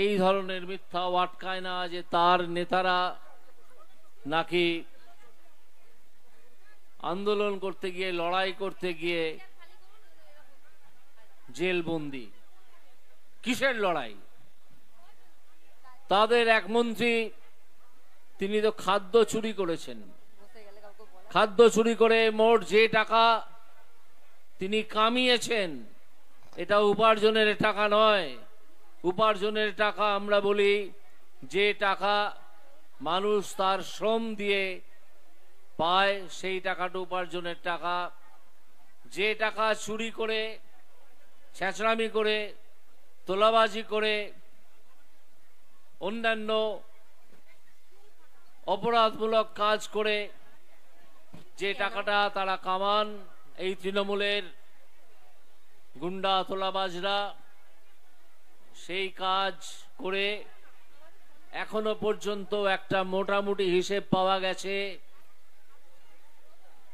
এই ধরনের মিথ্যাও আটকায় না যে তার নেতারা নাকি আন্দোলন করতে গিয়ে, লড়াই করতে গিয়ে জেলবন্দি। কিসের লড়াই? তাদের এক মন্ত্রী তিনি তো খাদ্য চুরি করেছেন। খাদ্য চুরি করে মোট যে টাকা তিনি কামিয়েছেন, এটা উপার্জনের টাকা নয়। উপার্জনের টাকা আমরা বলি যে টাকা মানুষ তার শ্রম দিয়ে পায়, সেই টাকাটা উপার্জনের টাকা। যে টাকা চুরি করে, ছেঁচড়ামি করে, তোলাবাজি করে, অন্যান্য অপরাধমূলক কাজ করে যে টাকাটা তারা কামান, এই তৃণমূলের গুন্ডা তোলাবাজরা সেই কাজ করে এখনো পর্যন্ত একটা মোটামুটি হিসেব পাওয়া গেছে,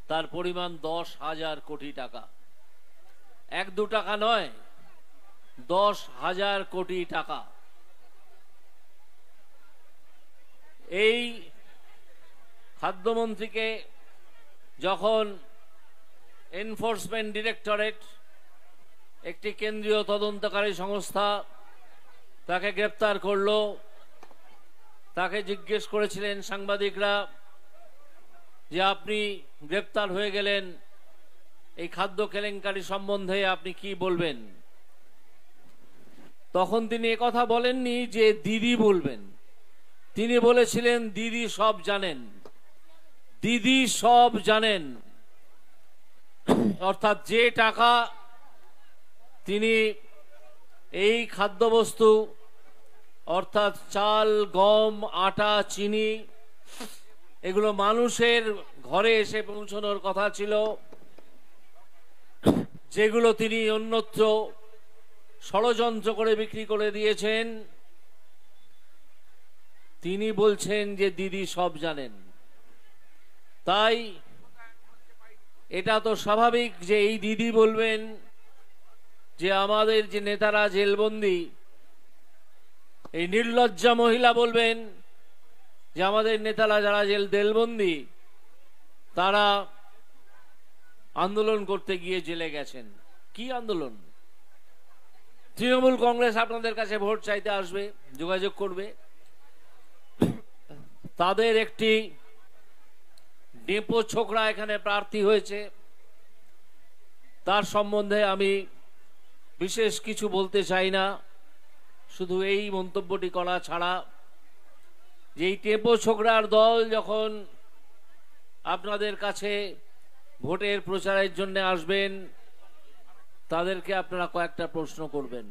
তার পরিমাণ 10,000 কোটি টাকা। 1-2 টাকা নয়, 10,000 কোটি টাকা। এই খাদ্যমন্ত্রীকে যখন এনফোর্সমেন্ট ডিরেক্টরেট, একটি কেন্দ্রীয় তদন্তকারী সংস্থা, তাকে গ্রেপ্তার করলো, তাকে জিজ্ঞেস করেছিলেন সাংবাদিকরা যে আপনি গ্রেপ্তার হয়ে গেলেন, এই খাদ্য কেলেঙ্কারি সম্বন্ধে আপনি কি বলবেন? তখন তিনি একথা বলেননি যে দিদি বলবেন, তিনি বলেছিলেন দিদি সব জানেন, দিদি সব জানেন। অর্থাৎ যে টাকা তিনি এই খাদ্যবস্তু অর্থাৎ চাল, গম, আটা, চিনি এগুলো মানুষের ঘরে এসে পৌঁছানোর কথা ছিল, যেগুলো তিনি অন্যত্র ষড়যন্ত্র করে বিক্রি করে দিয়েছেন, তিনি বলছেন যে দিদি সব জানেন। তাই এটা তো স্বাভাবিক যে এই দিদি বলবেন যে আমাদের যে নেতারা জেলবন্দি, এই নির্লজ্জা মহিলা বলবেন যে আমাদের নেতারা যারা জেলবন্দি তারা আন্দোলন করতে গিয়ে জেলে গেছেন। কি আন্দোলন? তৃণমূল কংগ্রেস আপনাদের কাছে ভোট চাইতে আসবে, যোগাযোগ করবে, তাদের একটি ডেপো ছোকরা এখানে প্রার্থী হয়েছে, তার সম্বন্ধে আমি বিশেষ কিছু বলতে চাই না, শুধু এই মন্তব্যটি করা ছাড়া যে এই টেপো ছোকরার দল যখন আপনাদের কাছে ভোটের প্রচারের জন্য আসবেন, তাদেরকে আপনারা কয়েকটা প্রশ্ন করবেন।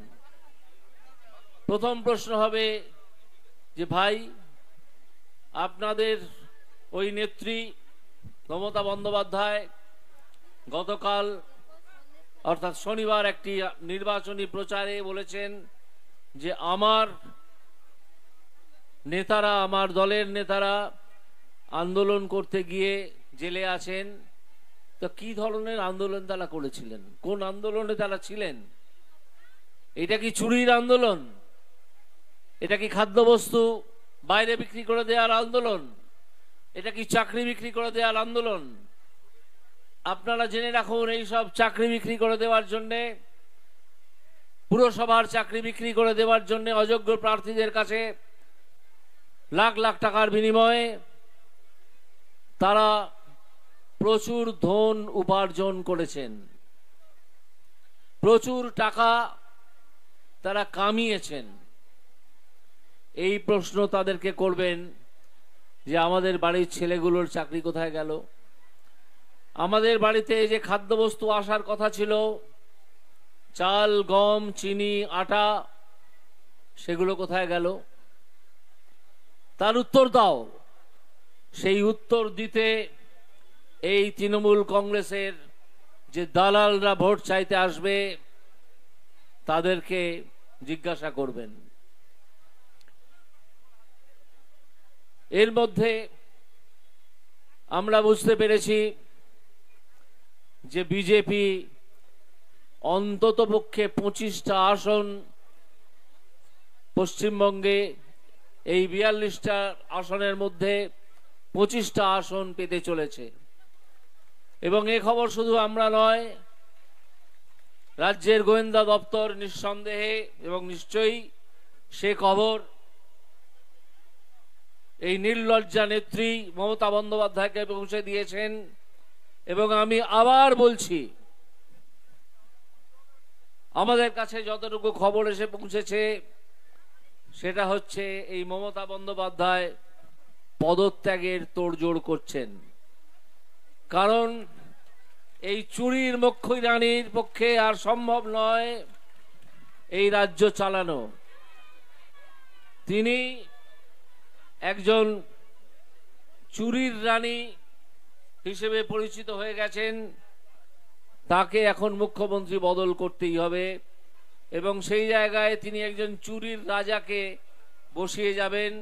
প্রথম প্রশ্ন হবে যে ভাই, আপনাদের ওই নেত্রী মমতা বন্দ্যোপাধ্যায় গতকাল অর্থাৎ শনিবার একটি নির্বাচনী প্রচারে বলেছেন যে আমার নেতারা, আমার দলের নেতারা আন্দোলন করতে গিয়ে জেলে আছেন। তো কি ধরনের আন্দোলন তারা করেছিলেন? কোন আন্দোলনে তারা ছিলেন? এটা কি চুরির আন্দোলন? এটা কি খাদ্যবস্তু বাইরে বিক্রি করে দেওয়ার আন্দোলন? এটা কি চাকরি বিক্রি করে দেওয়ার আন্দোলন? আপনারা জেনে রাখুন, এই সব চাকরি বিক্রি করে দেওয়ার জন্য, পুরসভার চাকরি বিক্রি করে দেওয়ার জন্য অযোগ্য প্রার্থীদের কাছে লাখ লাখ টাকার বিনিময়ে তারা প্রচুর ধন উপার্জন করেছেন, প্রচুর টাকা তারা কামিয়েছেন। এই প্রশ্ন তাদেরকে করবেন যে আমাদের বাড়ির ছেলেগুলোর চাকরি কোথায় গেল? আমাদের বাড়িতে যে খাদ্যবস্তু আসার কথা ছিল, চাল, গম, চিনি, আটা, সেগুলো কোথায় গেল? তার উত্তর দাও। সেই উত্তর দিতে এই তৃণমূল কংগ্রেসের যে দালালরা ভোট চাইতে আসবে তাদেরকে জিজ্ঞাসা করবেন। এর মধ্যে আমরা বুঝতে পেরেছি যে বিজেপি অন্ততপক্ষে 25টা আসন পশ্চিমবঙ্গে এই 42টা আসনের মধ্যে 25টা আসন পেতে চলেছে। এবং এই খবর শুধু আমরা নয়, রাজ্যের গোয়েন্দা দপ্তর নিঃসন্দেহে এবং নিশ্চয়ই সে খবর এই নির্লজ্জা নেত্রী মমতা বন্দ্যোপাধ্যায়কে পৌঁছে দিয়েছেন। এবং আমি আবার বলছি, আমাদের কাছে যতটুকু খবর এসে পৌঁছেছে সেটা হচ্ছে এই মমতা বন্দ্যোপাধ্যায় পদত্যাগের তোড়জোড় করছেন। কারণ এই চুরির মক্ষী রানীর পক্ষে আর সম্ভব নয় এই রাজ্য চালানো। তিনি একজন চুরির রানী হিসেবে পরিচিত হয়ে গেছেন। তাকে এখন মুখ্যমন্ত্রী বদল করতেই হবে এবং সেই জায়গায় তিনি একজন চুরির রাজাকে বসিয়ে যাবেন,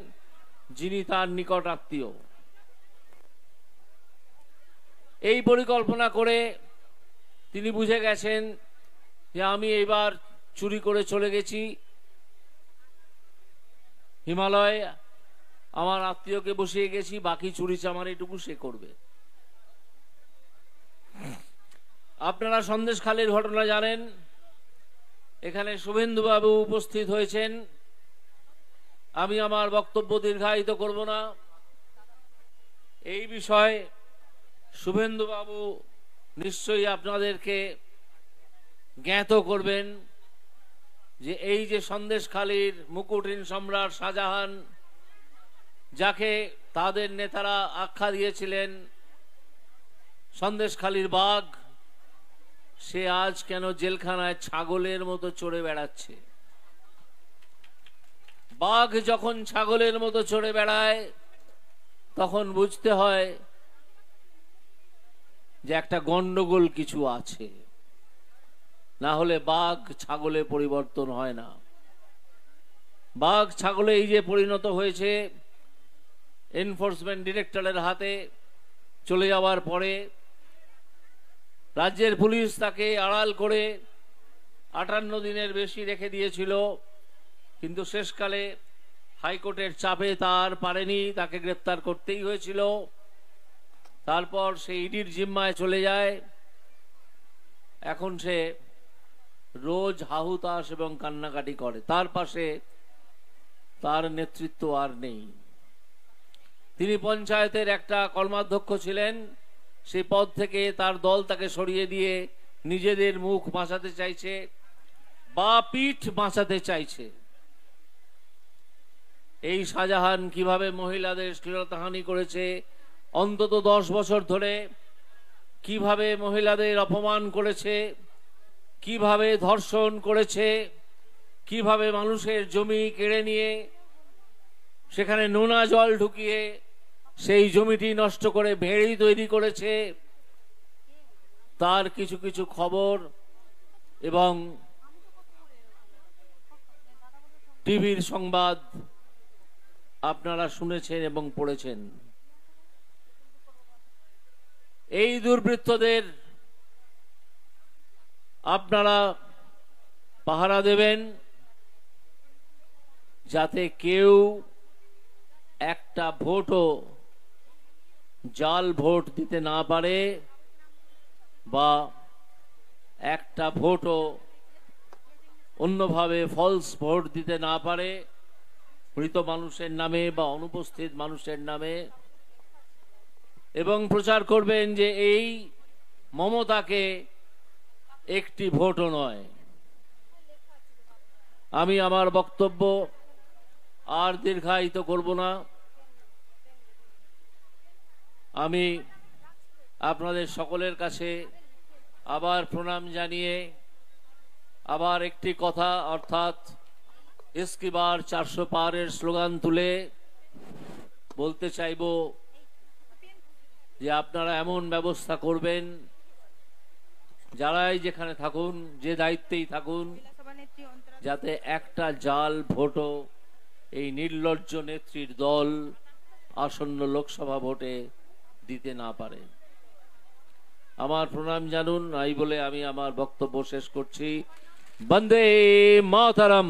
যিনি তার নিকট আত্মীয়। এই পরিকল্পনা করে তিনি বুঝে গেছেন যে আমি এবার চুরি করে চলে গেছি হিমালয়, আমার আত্মীয়কে বসিয়ে গেছি, বাকি চুরি চামার এটুকু সে করবে। আপনারা সন্দেশখালীর ঘটনা জানেন। এখানে শুভেন্দু বাবু উপস্থিত হয়েছেন। আমি আমার বক্তব্য দীর্ঘায়িত করব না। এই বিষয়ে শুভেন্দু বাবু নিশ্চয়ই আপনাদেরকে জ্ঞাত করবেন যে এই যে সন্দেশখালীর মুকুটহীন সম্রাট শাহজাহান, যাকে তাদের নেতারা আখ্যা দিয়েছিলেন সন্দেশখালীর বাঘ, সে আজ কেন জেলখানায় ছাগলের মতো চড়ে বেড়াচ্ছে। বাঘ যখন ছাগলের মতো চড়ে বেড়ায় তখন বুঝতে হয় যে একটা গন্ডগোল কিছু আছে, না হলে বাঘ ছাগলে পরিবর্তন হয় না। বাঘ ছাগলে এই যে পরিণত হয়েছে, এনফোর্সমেন্ট ডিরেক্টরের হাতে চলে যাওয়ার পরে রাজ্যের পুলিশ তাকে আড়াল করে 58 দিনের বেশি রেখে দিয়েছিল, কিন্তু শেষকালে হাইকোর্টের চাপে তার পারেনি, তাকে গ্রেপ্তার করতেই হয়েছিল। তারপর সে ইডির জিম্মায় চলে যায়। এখন সে রোজ হাহুতাশ এবং কান্নাকাটি করে। তার পাশে তার নেতৃত্ব আর নেই। তিনি পঞ্চায়েতের একটা কর্মাধ্যক্ষ ছিলেন, সেই পদ থেকে তার দল তাকে সরিয়ে দিয়ে নিজেদের মুখ বাঁচাতে চাইছে বা পিঠ বাঁচাতে চাইছে। এই শাহজাহান কিভাবে মহিলাদের শ্লীলতাহানি করেছে অন্তত 10 বছর ধরে, কিভাবে মহিলাদের অপমান করেছে, কিভাবে ধর্ষণ করেছে, কিভাবে মানুষের জমি কেড়ে নিয়ে সেখানে নোনা জল ঢুকিয়ে সেই জমিটি নষ্ট করে ভেড়ি তৈরি করেছে, তার কিছু কিছু খবর এবং টিভির সংবাদ আপনারা শুনেছেন এবং পড়েছেন। এই দুর্বৃত্তদের আপনারা পাহারা দেবেন যাতে কেউ একটা ভোটও জাল ভোট দিতে না পারে বা একটা ভোটও অন্যভাবে ফলস ভোট দিতে না পারে মৃত মানুষের নামে বা অনুপস্থিত মানুষের নামে। এবং প্রচার করবেন যে এই মমতাকে একটি ভোটও নয়। আমি আমার বক্তব্য আর দীর্ঘায়িত করব না। আমি আপনাদের সকলের কাছে আবার প্রণাম জানিয়ে আবার একটি কথা, অর্থাৎ ইসকি বার 400 পারের স্লোগান তুলে বলতে চাইব যে আপনারা এমন ব্যবস্থা করবেন, যারাই যেখানে থাকুন, যে দায়িত্বেই থাকুন, যাতে একটা জাল ভোটও এই নির্লজ্জ নেত্রীর দল আসন্ন লোকসভা ভোটে দিতে না পারে। আমার প্রণাম জানুন। এই বলে আমি আমার বক্তব্য শেষ করছি। বন্দে মাতরম।